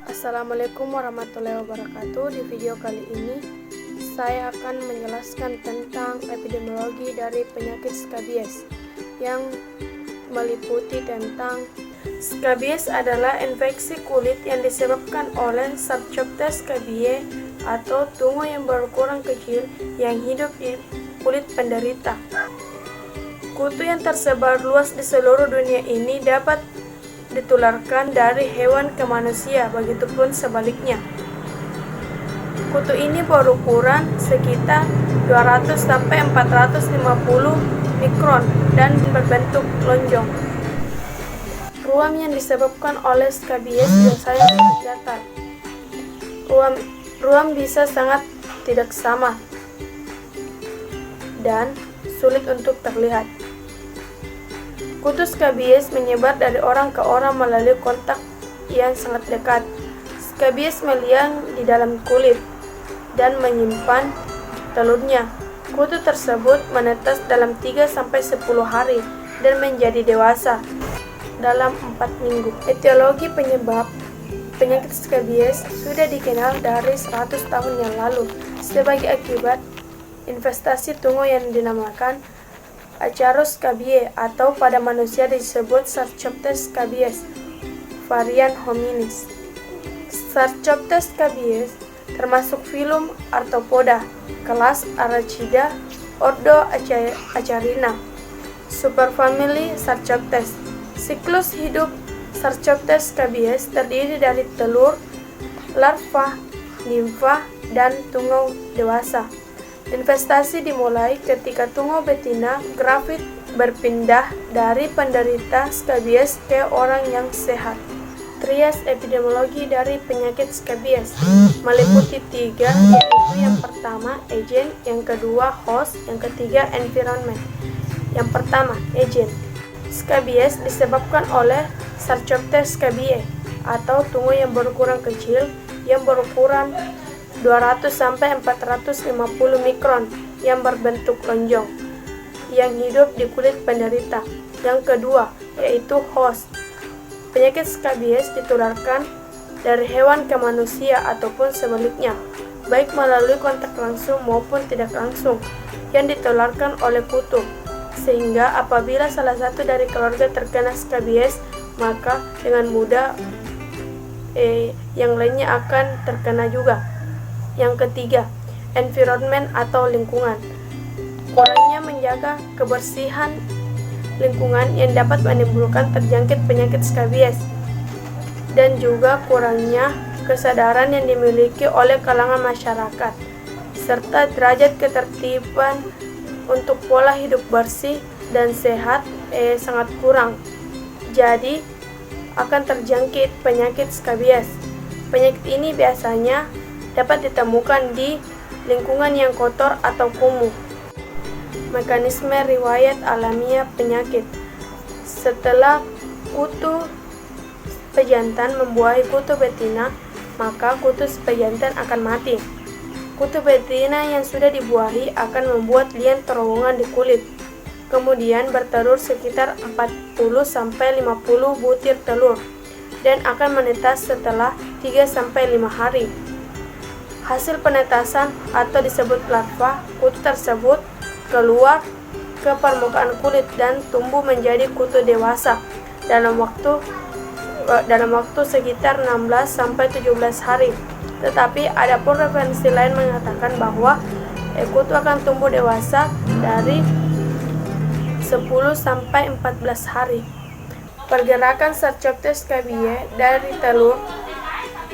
Assalamualaikum warahmatullahi wabarakatuh. Di video kali ini saya akan menjelaskan tentang epidemiologi dari penyakit skabies yang meliputi tentang skabies adalah infeksi kulit yang disebabkan oleh Sarcoptes scabiei atau tungau yang berukuran kecil yang hidup di kulit penderita. Kutu yang tersebar luas di seluruh dunia ini dapat ditularkan dari hewan ke manusia, begitupun sebaliknya. Kutu ini berukuran sekitar 200-450 mikron dan berbentuk lonjong. Ruam yang disebabkan oleh skabies biasanya sangat datar. Ruam bisa sangat tidak sama dan sulit untuk terlihat. Kutu skabies menyebar dari orang ke orang melalui kontak yang sangat dekat. Skabies meliang di dalam kulit dan menyimpan telurnya. Kutu tersebut menetas dalam 3-10 hari dan menjadi dewasa dalam 4 minggu. Etiologi penyebab penyakit skabies sudah dikenal dari 100 tahun yang lalu sebagai akibat infestasi tungau yang dinamakan Acarus scabiei atau pada manusia disebut Sarcoptes scabies, varian hominis. Sarcoptes scabies termasuk filum Arthropoda, kelas Arachida, ordo Acarina, superfamili Sarcoptes. Siklus hidup Sarcoptes scabies terdiri dari telur, larva, nimfa, dan tungau dewasa. Investasi dimulai ketika tungau betina gravid berpindah dari penderita skabies ke orang yang sehat. Trias epidemiologi dari penyakit skabies meliputi 3, yaitu yang pertama agent, yang kedua host, yang ketiga environment. Yang pertama agent. Skabies disebabkan oleh Sarcoptes scabiei atau tungau yang berukuran kecil yang berukuran 200-450 mikron yang berbentuk lonjong yang hidup di kulit penderita. Yang kedua yaitu host. Penyakit skabies ditularkan dari hewan ke manusia ataupun sebaliknya, baik melalui kontak langsung maupun tidak langsung yang ditularkan oleh kutu. Sehingga apabila salah satu dari keluarga terkena skabies, maka dengan mudah yang lainnya akan terkena juga. Yang ketiga, environment atau lingkungan. Kurangnya menjaga kebersihan lingkungan yang dapat menimbulkan terjangkit penyakit skabies, dan juga kurangnya kesadaran yang dimiliki oleh kalangan masyarakat, serta derajat ketertiban untuk pola hidup bersih dan sehat sangat kurang. Jadi akan terjangkit penyakit skabies. Penyakit ini biasanya dapat ditemukan di lingkungan yang kotor atau kumuh. Mekanisme riwayat alamiah penyakit. Setelah kutu pejantan membuahi kutu betina, maka kutu pejantan akan mati. Kutu betina yang sudah dibuahi akan membuat lian terowongan di kulit. Kemudian bertelur sekitar 40-50 butir telur dan akan menetas setelah 3-5 hari. Hasil penetasan atau disebut larva, kutu tersebut keluar ke permukaan kulit dan tumbuh menjadi kutu dewasa dalam waktu sekitar 16-17 hari. Tetapi ada pun referensi lain mengatakan bahwa kutu akan tumbuh dewasa dari 10-14 hari. Pergerakan Sarcoptes scabiei dari telur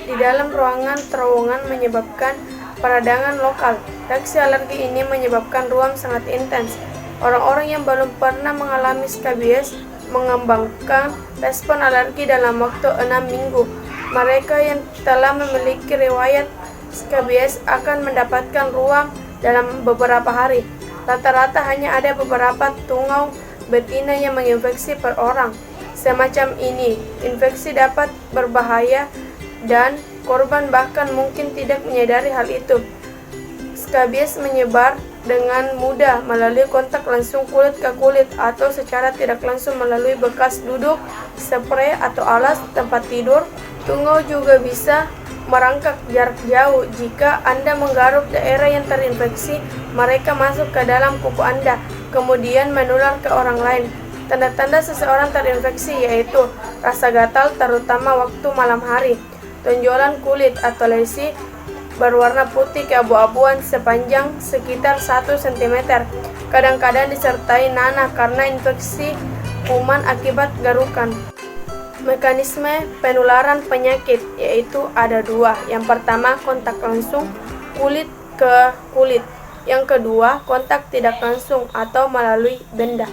di dalam ruangan terowongan menyebabkan peradangan lokal. Reaksi alergi ini menyebabkan ruam sangat intens. Orang-orang yang belum pernah mengalami skabies mengembangkan respon alergi dalam waktu 6 minggu. Mereka yang telah memiliki riwayat skabies akan mendapatkan ruam dalam beberapa hari. Rata-rata hanya ada beberapa tungau betina yang menginfeksi per orang. Semacam ini, infeksi dapat berbahaya dan korban bahkan mungkin tidak menyadari hal itu. Skabies menyebar dengan mudah melalui kontak langsung kulit ke kulit atau secara tidak langsung melalui bekas duduk, spray atau alas tempat tidur. Tungau juga bisa merangkak jarak jauh. Jika Anda menggaruk daerah yang terinfeksi, mereka masuk ke dalam kuku Anda, kemudian menular ke orang lain. Tanda-tanda seseorang terinfeksi yaitu rasa gatal terutama waktu malam hari, tonjolan kulit atau lesi berwarna putih keabu-abuan sepanjang sekitar 1 cm, kadang-kadang disertai nanah karena infeksi kuman akibat garukan. Mekanisme penularan penyakit yaitu ada dua. Yang pertama, kontak langsung kulit ke kulit. Yang kedua, kontak tidak langsung atau melalui benda.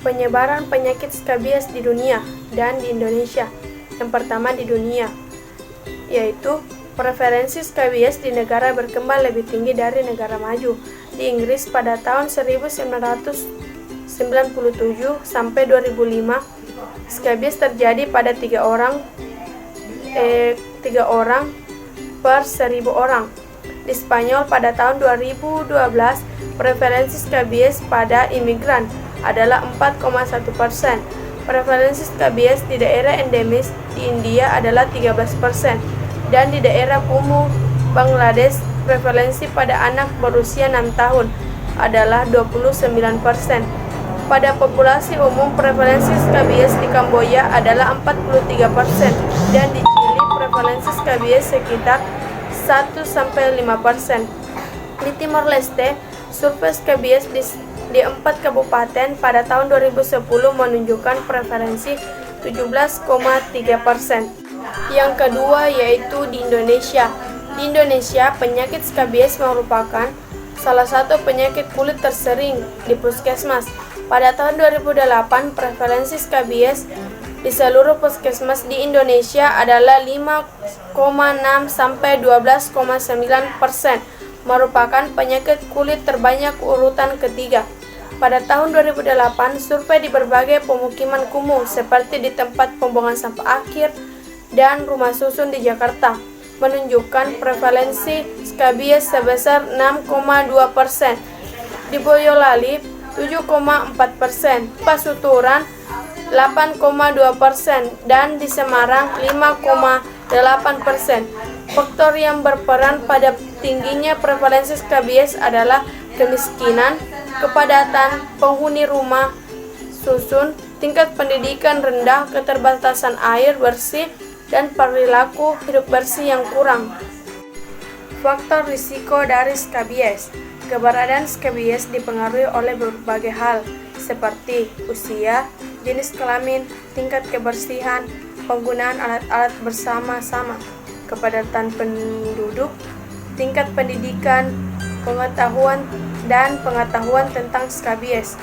Penyebaran penyakit skabies di dunia dan di Indonesia. Yang pertama di dunia, yaitu prevalensi skabies di negara berkembang lebih tinggi dari negara maju. Di Inggris pada tahun 1997 sampai 2005, skabies terjadi pada 3 orang per 1.000 orang. Di Spanyol pada tahun 2012, prevalensi skabies pada imigran adalah 4,1%. Prevalensi skabies di daerah endemis di India adalah 13%. Dan di daerah kumuh Bangladesh, prevalensi pada anak berusia 6 tahun adalah 29%. Pada populasi umum, prevalensi skabies di Kamboja adalah 43%, dan di Chili prevalensi skabies sekitar 1-5%. Di Timor Leste, survei skabies di 4 kabupaten pada tahun 2010 menunjukkan prevalensi 17,3%. Yang kedua yaitu di Indonesia. Di Indonesia, penyakit skabies merupakan salah satu penyakit kulit tersering di puskesmas. Pada tahun 2008, prevalensi skabies di seluruh puskesmas di Indonesia adalah 5,6 sampai 12,9%, merupakan penyakit kulit terbanyak urutan ketiga. Pada tahun 2008, survei di berbagai pemukiman kumuh seperti di tempat pembuangan sampah akhir dan rumah susun di Jakarta menunjukkan prevalensi skabies sebesar 6,2%. Di Boyolali 7,4%, Pasuruan 8,2%, dan di Semarang 5,8%. Faktor yang berperan pada tingginya prevalensi skabies adalah kemiskinan, kepadatan penghuni rumah susun, tingkat pendidikan rendah, keterbatasan air bersih, dan perilaku hidup bersih yang kurang. Faktor risiko dari skabies. Keberadaan skabies dipengaruhi oleh berbagai hal, seperti usia, jenis kelamin, tingkat kebersihan, penggunaan alat-alat bersama-sama, kepadatan penduduk, tingkat pendidikan, pengetahuan tentang skabies,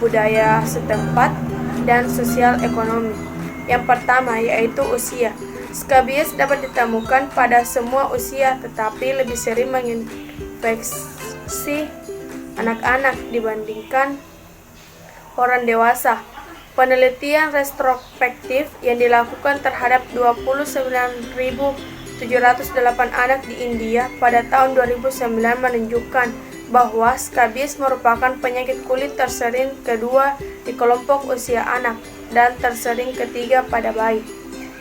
budaya setempat, dan sosial ekonomi. Yang pertama yaitu usia. Skabies dapat ditemukan pada semua usia, tetapi lebih sering menginfeksi anak-anak dibandingkan orang dewasa. Penelitian retrospektif yang dilakukan terhadap 29.708 anak di India pada tahun 2009 menunjukkan bahwa skabies merupakan penyakit kulit tersering kedua di kelompok usia anak dan tersering ketiga pada bayi.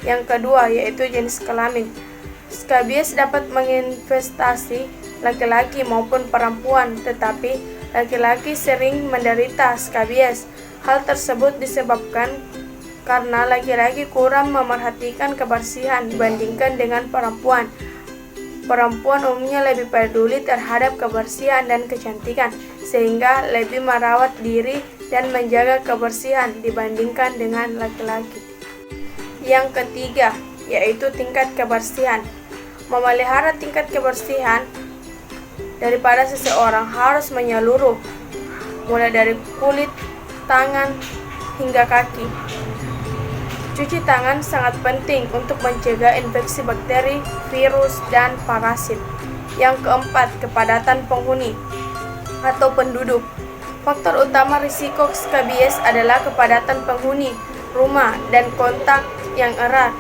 Yang kedua yaitu jenis kelamin. Skabies dapat menginfestasi laki-laki maupun perempuan, tetapi laki-laki sering menderita skabies. Hal tersebut disebabkan karena laki-laki kurang memerhatikan kebersihan dibandingkan dengan perempuan. Perempuan umumnya lebih peduli terhadap kebersihan dan kecantikan, sehingga lebih merawat diri dan menjaga kebersihan dibandingkan dengan laki-laki. Yang ketiga, yaitu tingkat kebersihan. Memelihara tingkat kebersihan daripada seseorang harus menyeluruh, mulai dari kulit, tangan, hingga kaki. Cuci tangan sangat penting untuk mencegah infeksi bakteri, virus, dan parasit. Yang keempat, kepadatan penghuni atau penduduk. Faktor utama risiko skabies adalah kepadatan penghuni rumah dan kontak yang erat.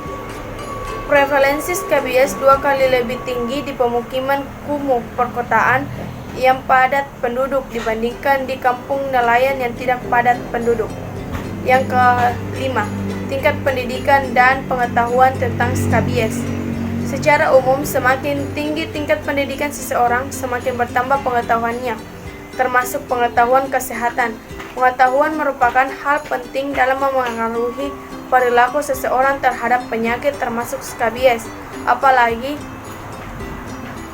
Prevalensi skabies 2 kali lebih tinggi di pemukiman kumuh perkotaan yang padat penduduk dibandingkan di kampung nelayan yang tidak padat penduduk. Yang kelima, tingkat pendidikan dan pengetahuan tentang skabies. Secara umum, semakin tinggi tingkat pendidikan seseorang, semakin bertambah pengetahuannya, termasuk pengetahuan kesehatan. Pengetahuan merupakan hal penting dalam memengaruhi perilaku seseorang terhadap penyakit termasuk skabies. Apalagi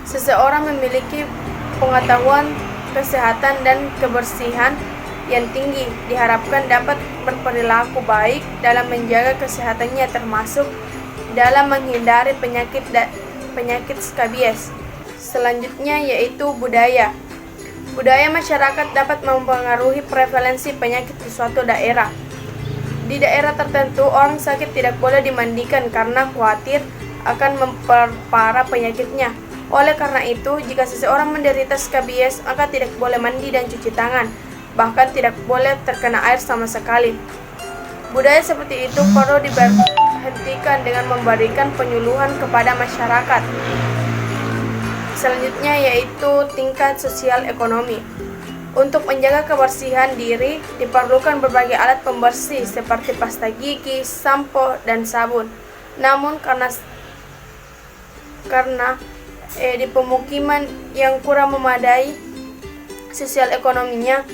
seseorang memiliki pengetahuan kesehatan dan kebersihan yang tinggi, diharapkan dapat berperilaku baik dalam menjaga kesehatannya, termasuk dalam menghindari penyakit skabies. Selanjutnya yaitu budaya. Budaya masyarakat dapat mempengaruhi prevalensi penyakit di suatu daerah. Di daerah tertentu, orang sakit tidak boleh dimandikan karena khawatir akan memperparah penyakitnya. Oleh karena itu, jika seseorang menderita skabies, maka tidak boleh mandi dan cuci tangan, bahkan tidak boleh terkena air sama sekali. Budaya seperti itu perlu diberhentikan dengan memberikan penyuluhan kepada masyarakat. Selanjutnya yaitu tingkat sosial ekonomi. Untuk menjaga kebersihan diri, diperlukan berbagai alat pembersih seperti pasta gigi, sampo, dan sabun. Namun karena di pemukiman yang kurang memadai sosial ekonominya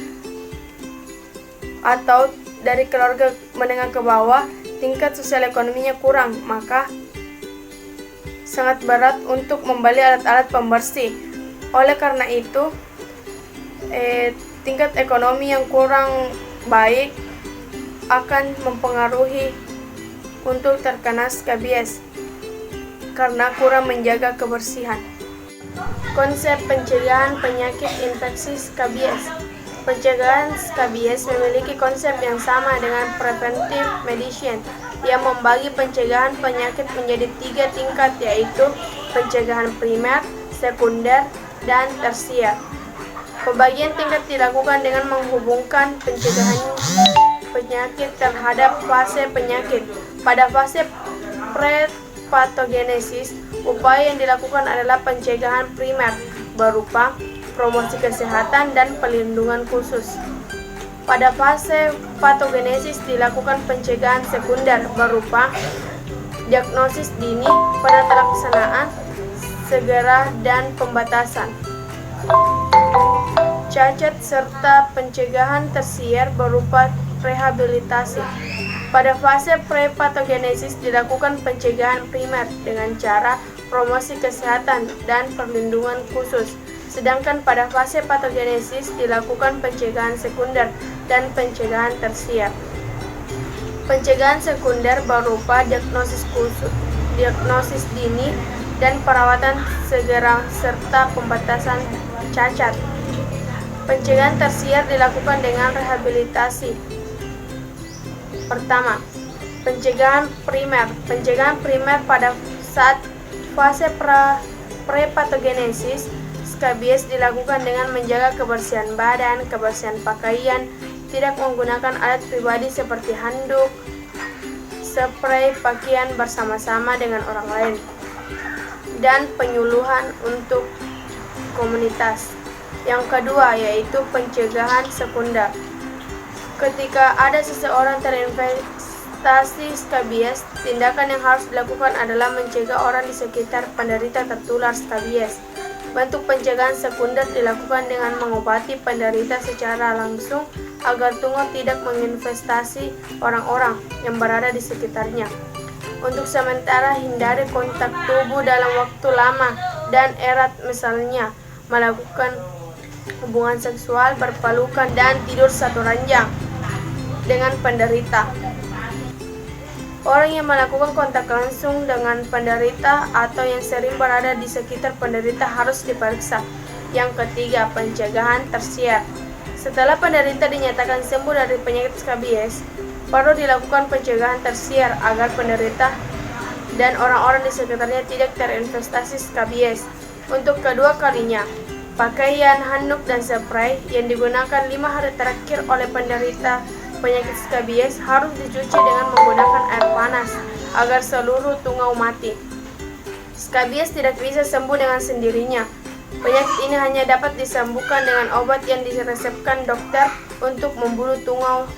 atau dari keluarga menengah ke bawah, tingkat sosial ekonominya kurang, maka sangat berat untuk membeli alat-alat pembersih. Oleh karena itu, tingkat ekonomi yang kurang baik akan mempengaruhi untuk terkena skabies karena kurang menjaga kebersihan. Konsep pencegahan penyakit infeksi skabies. Pencegahan skabies memiliki konsep yang sama dengan preventive medicine, yang membagi pencegahan penyakit menjadi 3 tingkat, yaitu pencegahan primer, sekunder, dan tersier. Pembagian tingkat dilakukan dengan menghubungkan pencegahan penyakit terhadap fase penyakit. Pada fase prepatogenesis, upaya yang dilakukan adalah pencegahan primer berupa promosi kesehatan dan pelindungan khusus. Pada fase patogenesis dilakukan pencegahan sekunder berupa diagnosis dini, penata segera, dan pembatasan cacat, serta pencegahan tersier berupa rehabilitasi. Pada fase prepatogenesis dilakukan pencegahan primer dengan cara promosi kesehatan dan perlindungan khusus. Sedangkan pada fase patogenesis dilakukan pencegahan sekunder dan pencegahan tersier. Pencegahan sekunder berupa diagnosis khusus, diagnosis dini, dan perawatan segera serta pembatasan cacat. Pencegahan tersier dilakukan dengan rehabilitasi. Pertama, pencegahan primer. Pencegahan primer pada saat fase prepatogenesis skabies dilakukan dengan menjaga kebersihan badan, kebersihan pakaian, tidak menggunakan alat pribadi seperti handuk, spray pakaian bersama-sama dengan orang lain, dan penyuluhan untuk komunitas. Yang kedua yaitu pencegahan sekunder. Ketika ada seseorang terinfeksi skabies, tindakan yang harus dilakukan adalah mencegah orang di sekitar penderita tertular skabies. Bentuk pencegahan sekunder dilakukan dengan mengobati penderita secara langsung agar tungau tidak menginvestasi orang-orang yang berada di sekitarnya. Untuk sementara, hindari kontak tubuh dalam waktu lama dan erat, misalnya melakukan hubungan seksual, berpelukan, dan tidur satu ranjang dengan penderita. Orang yang melakukan kontak langsung dengan penderita atau yang sering berada di sekitar penderita harus diperiksa. Yang ketiga, pencegahan tersier. Setelah penderita dinyatakan sembuh dari penyakit skabies, perlu dilakukan pencegahan tersier agar penderita dan orang-orang di sekitarnya tidak terinfeksi skabies. Untuk kedua kalinya, pakaian, handuk, dan spray yang digunakan 5 hari terakhir oleh penderita penyakit skabies harus dicuci dengan menggunakan air panas agar seluruh tungau mati. Skabies tidak bisa sembuh dengan sendirinya. Penyakit ini hanya dapat disembuhkan dengan obat yang diresepkan dokter untuk membunuh tungau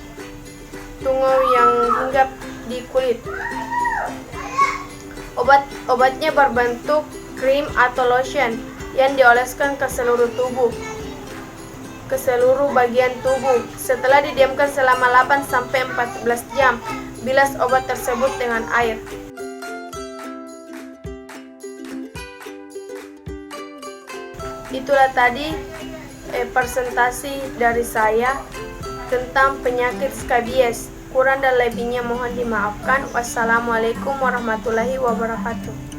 yang hinggap di kulit. Obatnya berbentuk krim atau lotion yang dioleskan ke seluruh bagian tubuh. Setelah didiamkan selama 8-14 jam, bilas obat tersebut dengan air. Itulah tadi presentasi dari saya tentang penyakit skabies. Kurang dan lebihnya mohon dimaafkan. Wassalamualaikum warahmatullahi wabarakatuh.